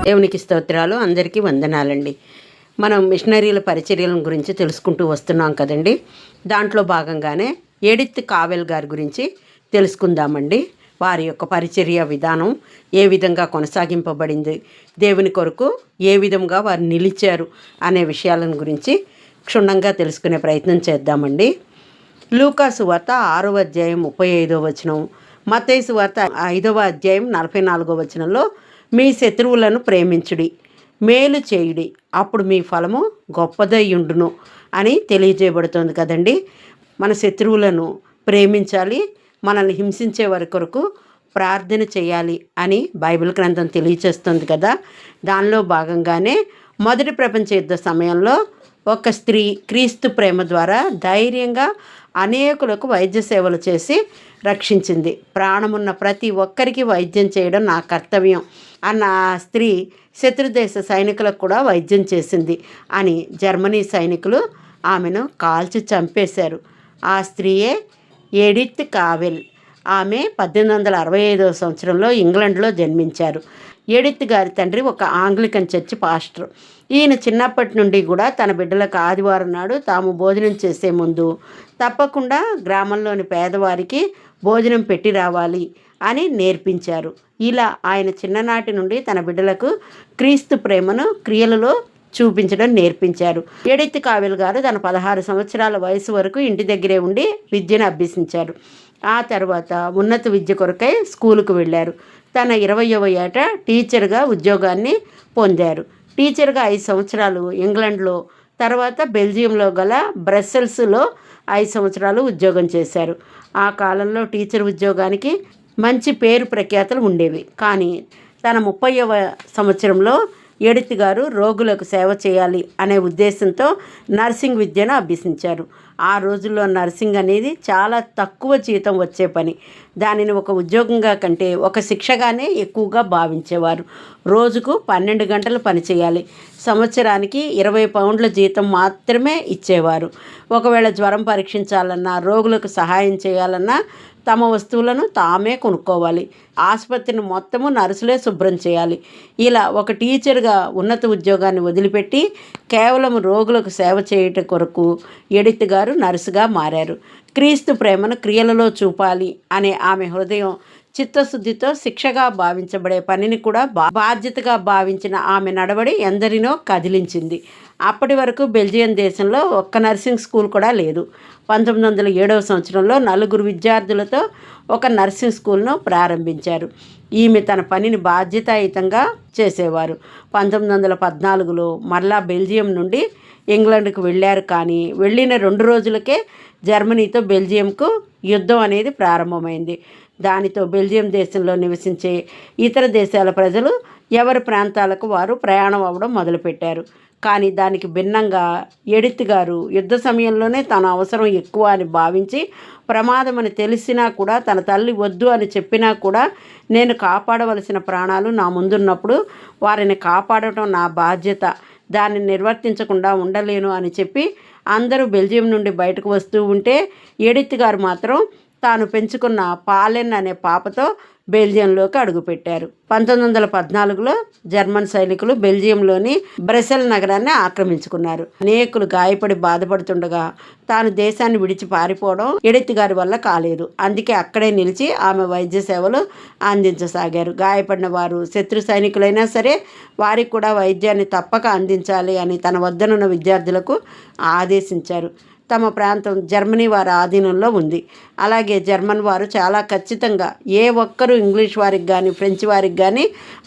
దేవునికి స్తోత్రాలు. అందరికీ వందనాలండి. మనం మిషనరీల పరిచర్యల గురించి తెలుసుకుంటూ వస్తున్నాం కదండి. దాంట్లో భాగంగానే ఎడిత్ కావెల్ గారి గురించి తెలుసుకుందామండి. వారి యొక్క పరిచర్య విధానం ఏ విధంగా కొనసాగింపబడింది, దేవుని కొరకు ఏ విధంగా వారు నిలిచారు అనే విషయాలను గురించి క్షుణ్ణంగా తెలుసుకునే ప్రయత్నం చేద్దామండి. లూకా సువార్త 6వ అధ్యాయం 35వ వచనం, మత్తయి సువార్త 5వ అధ్యాయం 44వ వచనంలో మీ శత్రువులను ప్రేమించుడి, మేలు చేయుడి, అప్పుడు మీ ఫలము గొప్పదయ్యుండును అని తెలియజేయబడుతుంది కదండి. మన శత్రువులను ప్రేమించాలి, మనల్ని హింసించే వారి కొరకు ప్రార్థన చేయాలి అని బైబిల్ గ్రంథం తెలియచేస్తుంది కదా. దానిలో భాగంగానే మొదటి ప్రపంచ యుద్ధ సమయంలో ఒక స్త్రీ క్రీస్తు ప్రేమ ద్వారా ధైర్యంగా అనేకులకు వైద్య సేవలు చేసి రక్షించింది. ప్రాణమున్న ప్రతి ఒక్కరికి వైద్యం చేయడం నా కర్తవ్యం అన్న ఆ స్త్రీ శత్రుదేశ సైనికులకు కూడా వైద్యం చేసింది అని జర్మనీ సైనికులు ఆమెను కాల్చి చంపేశారు. ఆ స్త్రీయే ఎడిత్ కావెల్. ఆమె 1865వ సంవత్సరంలో ఇంగ్లండ్లో జన్మించారు. ఎడిత్ గారి తండ్రి ఒక ఆంగ్లికన్ చర్చి పాస్టర్. ఈయన చిన్నప్పటి నుండి కూడా తన బిడ్డలకు ఆదివారం నాడు తాము భోజనం చేసే ముందు తప్పకుండా గ్రామంలోని పేదవారికి భోజనం పెట్టి రావాలి అని నేర్పించారు. ఇలా ఆయన చిన్ననాటి నుండి తన బిడ్డలకు క్రీస్తు ప్రేమను క్రియలలో చూపించడం నేర్పించారు. ఎడిత్ కావెల్ గారు తన 16 సంవత్సరాల వయసు వరకు ఇంటి దగ్గరే ఉండి విద్యను అభ్యసించారు. ఆ తర్వాత ఉన్నత విద్య కొరకై స్కూలుకు వెళ్ళారు. తన 20వ ఏట టీచర్గా ఉద్యోగాన్ని పొందారు. టీచర్గా 5 సంవత్సరాలు ఇంగ్లాండ్లో, తర్వాత బెల్జియంలో గల బ్రస్సెల్స్లో 5 సంవత్సరాలు ఉద్యోగం చేశారు. ఆ కాలంలో టీచర్ ఉద్యోగానికి మంచి పేరు ప్రఖ్యాతలు ఉండేవి. కానీ తన 30వ సంవత్సరంలో ఎడిత్ గారు రోగులకు సేవ చేయాలి అనే ఉద్దేశంతో నర్సింగ్ విద్యను అభ్యసించారు. ఆ రోజుల్లో నర్సింగ్ అనేది చాలా తక్కువ జీతం వచ్చే పని. దానిని ఒక ఉద్యోగంగా కంటే ఒక శిక్షగానే ఎక్కువగా భావించేవారు. రోజుకు 12 గంటలు పనిచేయాలి. సంవత్సరానికి 20 పౌండ్ల జీతం మాత్రమే ఇచ్చేవారు. ఒకవేళ జ్వరం పరీక్షించాలన్నా, రోగులకు సహాయం చేయాలన్నా తమ వస్తువులను తామే కొనుక్కోవాలి. ఆసుపత్రిని మొత్తము నర్సులే శుభ్రం చేయాలి. ఇలా ఒక టీచర్గా ఉన్నత ఉద్యోగాన్ని వదిలిపెట్టి కేవలం రోగులకు సేవ చేయటం కొరకు ఎడిత్ గారు నర్సుగా మారారు. క్రీస్తు ప్రేమను క్రియలలో చూపాలి అనే ఆమె హృదయం చిత్తశుద్ధితో శిక్షగా భావించబడే పనిని కూడా బాధ్యతగా భావించిన ఆమె నడవడి ఎందరినో కదిలించింది. అప్పటి వరకు బెల్జియం దేశంలో ఒక్క నర్సింగ్ స్కూల్ కూడా లేదు. 1907వ సంవత్సరంలో 4 విద్యార్థులతో ఒక నర్సింగ్ స్కూల్ను ప్రారంభించారు. ఈమె తన పనిని బాధ్యతాయుతంగా చేసేవారు. 1914లో మరలా బెల్జియం నుండి ఇంగ్లాండ్కు వెళ్ళారు. కానీ వెళ్ళిన 2 రోజులకే జర్మనీతో బెల్జియంకు యుద్ధం అనేది ప్రారంభమైంది. దానితో బెల్జియం దేశంలో నివసించే ఇతర దేశాల ప్రజలు ఎవరి ప్రాంతాలకు వారు ప్రయాణం అవ్వడం మొదలుపెట్టారు. కానీ దానికి భిన్నంగా ఎడిత్ గారు యుద్ధ సమయంలోనే తన అవసరం ఎక్కువ అని భావించి, ప్రమాదం అని తెలిసినా కూడా, తన తల్లి వద్దు అని చెప్పినా కూడా, నేను కాపాడవలసిన ప్రాణాలు నా ముందున్నప్పుడు వారిని కాపాడటం నా బాధ్యత, దాన్ని నిర్వర్తించకుండా ఉండలేను అని చెప్పి అందరూ బెల్జియం నుండి బయటకు వస్తూ ఉంటే ఎడిత్ గారు మాత్రం తాను పెంచుకున్న పాలెన్ అనే పాపతో బెల్జియంలోకి అడుగుపెట్టారు. 1914లో జర్మన్ సైనికులు బెల్జియంలోని బ్రసెల్ నగరాన్ని ఆక్రమించుకున్నారు. అనేకులు గాయపడి బాధపడుతుండగా తాను దేశాన్ని విడిచి పారిపోవడం ఎడిత్ గారి వల్ల కాలేదు. అందుకే అక్కడే నిలిచి ఆమె వైద్య సేవలు అందించసాగారు. గాయపడిన వారు శత్రు సైనికులైనా సరే వారికి కూడా వైద్యాన్ని తప్పక అందించాలి అని తన వద్దనున్న విద్యార్థులకు ఆదేశించారు. తమ ప్రాంతం జర్మనీ వారి ఆధీనంలో ఉంది. అలాగే జర్మన్ వారు చాలా ఖచ్చితంగా ఏ ఒక్కరూ ఇంగ్లీష్ వారికి కానీ ఫ్రెంచ్ వారికి కానీ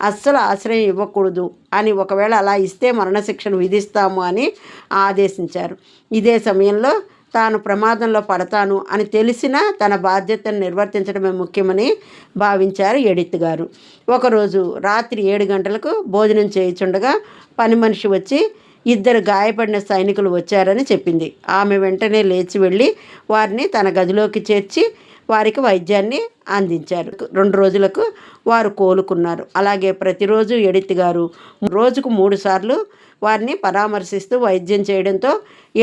అస్సలు ఆశ్రయం ఇవ్వకూడదు అని, ఒకవేళ అలా ఇస్తే మరణశిక్షను విధిస్తాము అని ఆదేశించారు. ఇదే సమయంలో తాను ప్రమాదంలో పడతాను అని తెలిసినా తన బాధ్యతను నిర్వర్తించడమే ముఖ్యమని భావించారు ఎడిత్ గారు. ఒకరోజు రాత్రి 7 గంటలకు భోజనం చేయుచుండగా పని మనిషి వచ్చి 2 గాయపడిన సైనికులు వచ్చారని చెప్పింది. ఆమె వెంటనే లేచి వెళ్ళి వారిని తన గదిలోకి చేర్చి వారికి వైద్యాన్ని అందించారు. 2 రోజులకు వారు కోలుకున్నారు. అలాగే ప్రతిరోజు ఎడిత్ గారు రోజుకు 3 సార్లు వారిని పరామర్శిస్తూ వైద్యం చేయడంతో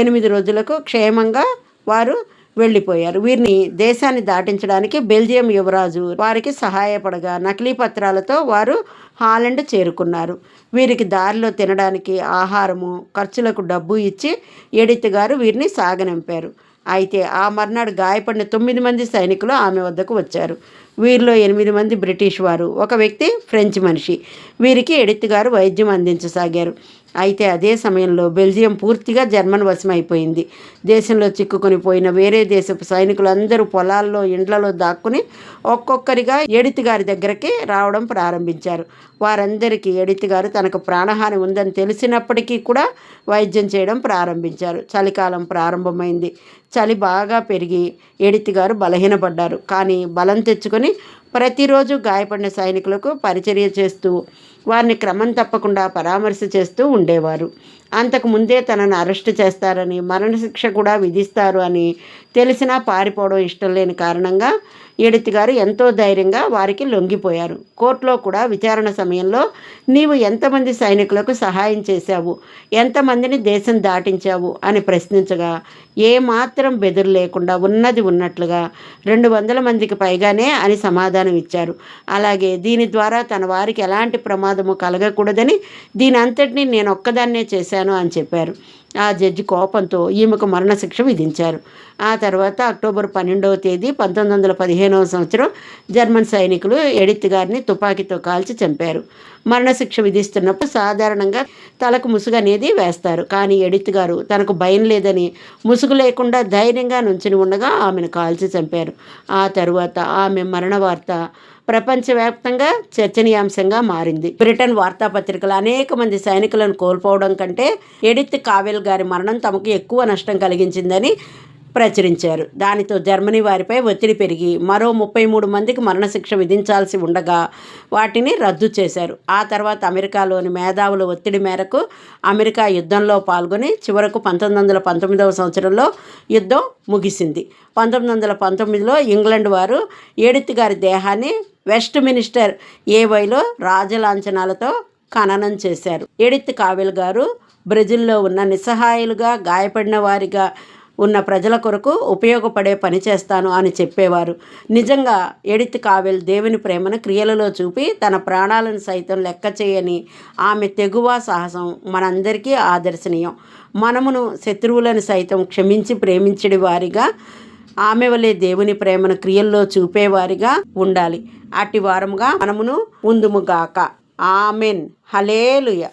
8 రోజులకు క్షేమంగా వారు వెళ్ళిపోయారు. వీరిని దేశాన్ని దాటించడానికి బెల్జియం యువరాజు వారికి సహాయపడగా నకిలీ పత్రాలతో వారు హాలండ్ చేరుకున్నారు. వీరికి దారిలో తినడానికి ఆహారము, ఖర్చులకు డబ్బు ఇచ్చి ఎడిత్ గారు వీరిని సాగనంపారు. అయితే ఆ మర్నాడు గాయపడిన 9 మంది సైనికులు ఆమె వద్దకు వచ్చారు. వీరిలో 8 మంది బ్రిటిష్ వారు, ఒక వ్యక్తి ఫ్రెంచ్ మనిషి. వీరికి ఎడిత్ గారు వైద్యం అందించసాగారు. అయితే అదే సమయంలో బెల్జియం పూర్తిగా జర్మన్ వశమైపోయింది. దేశంలో చిక్కుకొని పోయిన వేరే దేశపు సైనికులందరూ పొలాల్లో, ఇండ్లలో దాక్కుని ఒక్కొక్కరిగా ఎడిత్ గారి దగ్గరికి రావడం ప్రారంభించారు. వారందరికీ ఎడిత్ గారు తనకు ప్రాణహాని ఉందని తెలిసినప్పటికీ కూడా వైద్యం చేయడం ప్రారంభించారు. చలికాలం ప్రారంభమైంది. చలి బాగా పెరిగి ఎడిత్ గారు బలహీనపడ్డారు. కానీ బలం తెచ్చుకొని ప్రతిరోజు గాయపడిన సైనికులకు పరిచర్య చేస్తూ వారిని క్రమం తప్పకుండా పరామర్శ చేస్తూ ఉండేవారు. అంతకు ముందే తనను అరెస్టు చేస్తారని, మరణశిక్ష కూడా విధిస్తారు అని తెలిసినా పారిపోవడం ఇష్టం లేని కారణంగా ఎడిత్ గారు ఎంతో ధైర్యంగా వారికి లొంగిపోయారు. కోర్టులో కూడా విచారణ సమయంలో నీవు ఎంతమంది సైనికులకు సహాయం చేశావు, ఎంతమందిని దేశం దాటించావు అని ప్రశ్నించగా ఏమాత్రం బెదురు లేకుండా ఉన్నది ఉన్నట్లుగా 200 మందికి పైగానే అని సమాధానం ఇచ్చారు. అలాగే దీని ద్వారా తన వారికి ఎలాంటి ప్రమాదము కలగకూడదని దీని అంతటినీ నేను ఒక్కదాన్నే చేశాను అని చెప్పారు. ఆ జడ్జి కోపంతో ఈమెకు మరణశిక్ష విధించారు. ఆ తర్వాత అక్టోబర్ 12వ తేదీ 1915వ సంవత్సరం జర్మన్ సైనికులు ఎడిత్ గారిని తుపాకీతో కాల్చి చంపారు. మరణశిక్ష విధిస్తున్నప్పుడు సాధారణంగా తలకు ముసుగు అనేది వేస్తారు. కానీ ఎడిత్ గారు తనకు భయం లేదని ముసుగు లేకుండా ధైర్యంగా నుంచుని ఉండగా ఆమెను కాల్చి చంపారు. ఆ తరువాత ఆమె మరణ వార్త ప్రపంచవ్యాప్తంగా చర్చనీయాంశంగా మారింది. బ్రిటన్ వార్తాపత్రికలు అనేక మంది సైనికులను కోల్పోవడం కంటే ఎడిత్ కావెల్ గారి మరణం తమకు ఎక్కువ నష్టం కలిగించిందని ప్రచురించారు. దానితో జర్మనీ వారిపై ఒత్తిడి పెరిగి మరో 33 మందికి మరణశిక్ష విధించాల్సి ఉండగా వాటిని రద్దు చేశారు. ఆ తర్వాత అమెరికాలోని మేధావుల ఒత్తిడి మేరకు అమెరికా యుద్ధంలో పాల్గొని చివరకు 1919వ సంవత్సరంలో యుద్ధం ముగిసింది. 1919లో ఇంగ్లాండ్ వారు ఎడిత్ గారి దేహాన్ని వెస్ట్ మినిస్టర్ ఏవైలో రాజలాంఛనాలతో ఖననం చేశారు. ఎడిత్ కావెల్ గారు బ్రెజిల్లో ఉన్న నిస్సహాయులుగా, గాయపడిన వారిగా ఉన్న ప్రజల కొరకు ఉపయోగపడే పని చేస్తాను అని చెప్పేవారు. నిజంగా ఎడిత్ కావెల్ దేవుని ప్రేమను క్రియలలో చూపి తన ప్రాణాలను సైతం లెక్క చేయని ఆమె తెగువ, సాహసం మనందరికీ ఆదర్శనీయం. మనమును శత్రువులను సైతం క్షమించి ప్రేమించడి వారిగా, ఆమె వలె దేవుని ప్రేమను క్రియల్లో చూపేవారిగా ఉండాలి. అట్టి వారముగా మనమును ఉందుముగాక. ఆమెన్. హల్లెలూయా.